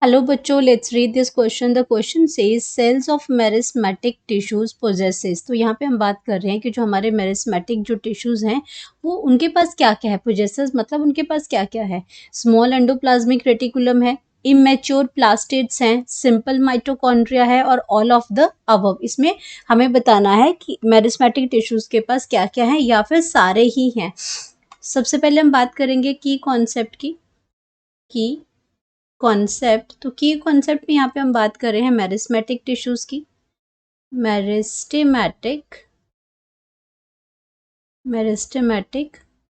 Hello बच्चों, let's read this question. The question says cells of meristematic tissues possesses. तो यहाँ पे हम बात कर रहे हैं कि जो हमारे मेरिस्मेटिक जो टिश्यूज हैं वो उनके पास क्या क्या है। पोजेसेस मतलब उनके पास क्या क्या है। स्मॉल एंडोप्लाज्मिक रेटिकुलम है, इमेच्योर प्लास्टिड्स हैं, सिंपल माइटोकॉन्ड्रिया है और ऑल ऑफ द अबव। इसमें हमें बताना है कि मेरिस्मेटिक टिश्यूज के पास क्या क्या है या फिर सारे ही हैं। सबसे पहले हम बात करेंगे की कॉन्सेप्ट की कॉन्सेप्ट। तो की कॉन्सेप्ट में यहाँ पे हम बात कर रहे हैं मेरिस्मेटिक टिश्यूज की, मेरिस्टेमेटिक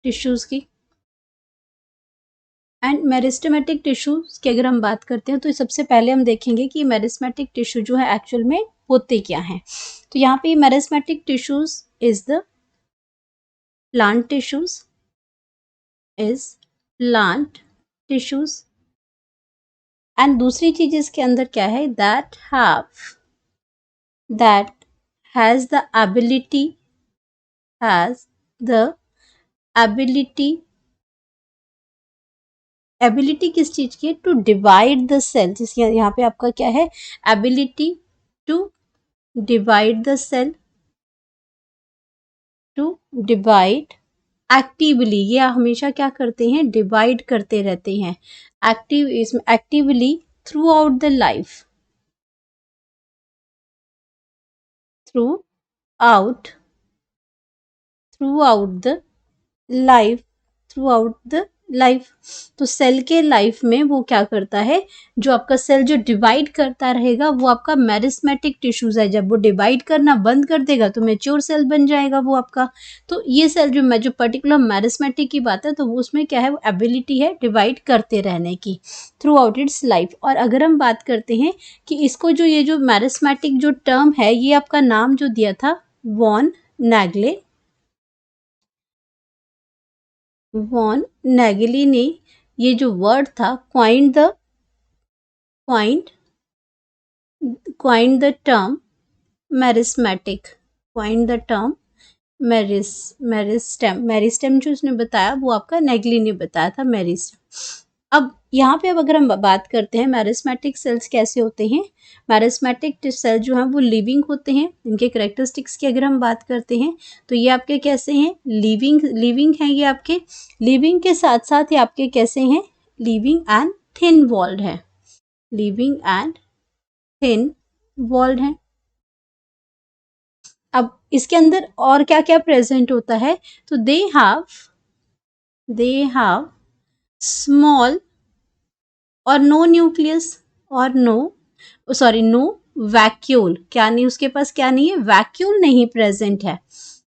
टिश्यूज की। एंड मेरिस्टेमेटिक टिश्यूज की अगर हम बात करते हैं तो सबसे पहले हम देखेंगे कि मेरिस्मेटिक टिश्यू जो है एक्चुअल में होते क्या हैं। तो यहाँ पे meristematic tissues is the plant tissues and दूसरी चीज इसके अंदर क्या है, दैट हैज द एबिलिटी किस चीज की है, टू डिवाइड द सेल्स। यहाँ पे आपका क्या है, ability to divide the cell, to divide actively. ये हमेशा क्या करते हैं, डिवाइड करते रहते हैं actively throughout the life, throughout the life. तो सेल के लाइफ में वो क्या करता है, जो आपका सेल जो डिवाइड करता रहेगा वो आपका मेरिस्मेटिक टिश्यूज है। जब वो डिवाइड करना बंद कर देगा तो मैच्योर सेल बन जाएगा वो आपका। तो ये सेल जो पर्टिकुलर मेरिस्मेटिक की बात है तो वो उसमें क्या है, वो एबिलिटी है डिवाइड करते रहने की थ्रू आउट इट्स लाइफ। और अगर हम बात करते हैं कि इसको जो ये जो मेरिस्मेटिक जो टर्म है, ये आपका नाम जो दिया था वॉन नेगली ने ये जो वर्ड था क्वाइंड द टर्म मेरिस्टेम जो उसने बताया वो आपका नेगली ने बताया था, मेरिस्टेम। अब यहाँ पे अगर हम बात करते हैं मेरिस्मेटिक सेल्स कैसे होते हैं। मेरिस्मेटिक सेल जो हैं वो लिविंग होते हैं। इनके करेक्टरिस्टिक्स की अगर हम बात करते हैं तो ये आपके कैसे हैं, लिविंग हैं। ये आपके लिविंग के साथ साथ ये आपके कैसे हैं, लिविंग एंड थिन वॉल्ड है, अब इसके अंदर और क्या क्या प्रेजेंट होता है, तो दे हैव स्मॉल और नो न्यूक्लियस और नो वैक्यूल। क्या नहीं, उसके पास क्या नहीं है, वैक्यूल नहीं प्रेजेंट है।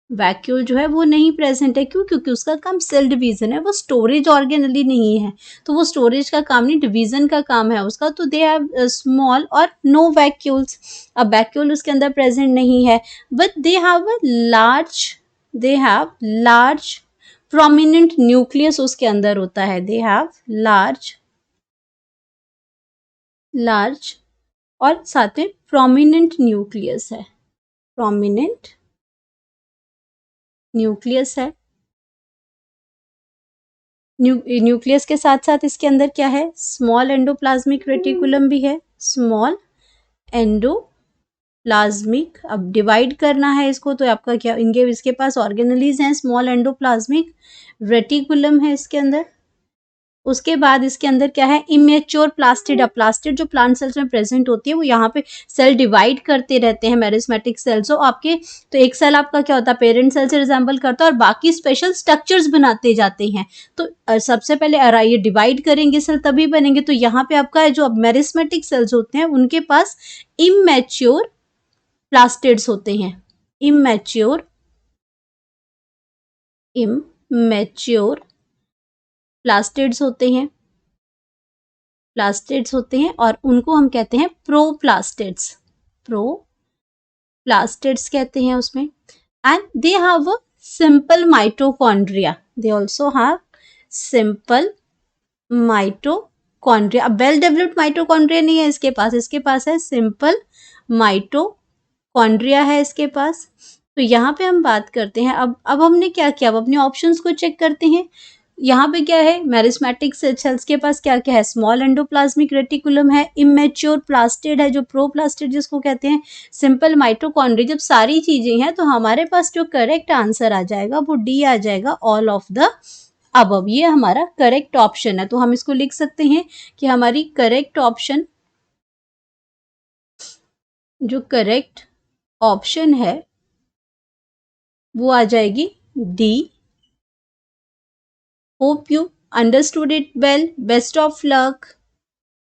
वैक्यूल जो है वो नहीं प्रेजेंट है, क्यों, क्योंकि उसका काम सेल डिवीजन है, वो स्टोरेज ऑर्गेनली नहीं है। तो वो स्टोरेज का काम नहीं, डिवीजन का काम है उसका। तो दे हैव स्मॉल और नो वैक्यूल्स। अब वैक्यूल उसके अंदर प्रेजेंट नहीं है, but they have large prominent nucleus उसके अंदर होता है। दे हैव लार्ज और साथ में प्रोमिनेंट न्यूक्लियस है, न्यूक्लियस के साथ साथ इसके अंदर क्या है, स्मॉल एंडोप्लाज्मिक रेटिकुलम भी है, स्मॉल एंडोप्लाज्मिक। अब डिवाइड करना है इसको तो आपका क्या, इसके पास ऑर्गेनलीज हैं, स्मॉल एंडोप्लाज्मिक रेटिकुलम है इसके अंदर। उसके बाद इसके अंदर क्या है, इमेच्योर प्लास्टिड। अब प्लास्टिड जो प्लांट सेल्स में प्रेजेंट होती है वो यहाँ पे सेल डिवाइड करते रहते हैं, मेरिस्मेटिक सेल्स। तो आपके तो एक सेल आपका क्या होता है, पेरेंट सेल से रिजेंबल करता है और बाकी स्पेशल स्ट्रक्चर्स बनाते जाते हैं। तो सबसे पहले ये डिवाइड करेंगे सेल तभी बनेंगे। तो यहाँ पे आपका जो मेरिस्मेटिक सेल्स होते हैं उनके पास इमेच्योर प्लास्टिड्स होते हैं, इमेच्योर प्लास्टिड्स होते हैं और उनको हम कहते हैं प्रोप्लास्टिड्स कहते हैं उसमें। And they have a simple mitochondria, they also have simple mitochondria. अब वेल डेवलप्ड माइटोकॉन्ड्रिया नहीं है इसके पास है सिंपल माइटोकॉन्ड्रिया है इसके पास। तो यहाँ पे हम बात करते हैं, अब हमने क्या किया, अब अपने ऑप्शंस को चेक करते हैं। यहाँ पे क्या है, मेरिस्मेटिक सेल्स के पास क्या क्या है, स्मॉल एंडोप्लाज्मिक रेटिकुलम है, इमेच्योर प्लास्टिड है जो प्रोप्लास्टिड जिसको कहते हैं, सिंपल माइटोकॉन्ड्रिया। जब सारी चीजें हैं तो हमारे पास जो करेक्ट आंसर आ जाएगा वो डी आ जाएगा, ऑल ऑफ द अबव। ये हमारा करेक्ट ऑप्शन है। तो हम इसको लिख सकते हैं कि हमारी करेक्ट ऑप्शन, जो करेक्ट ऑप्शन है वो आ जाएगी D. Hope you understood it well. Best of luck.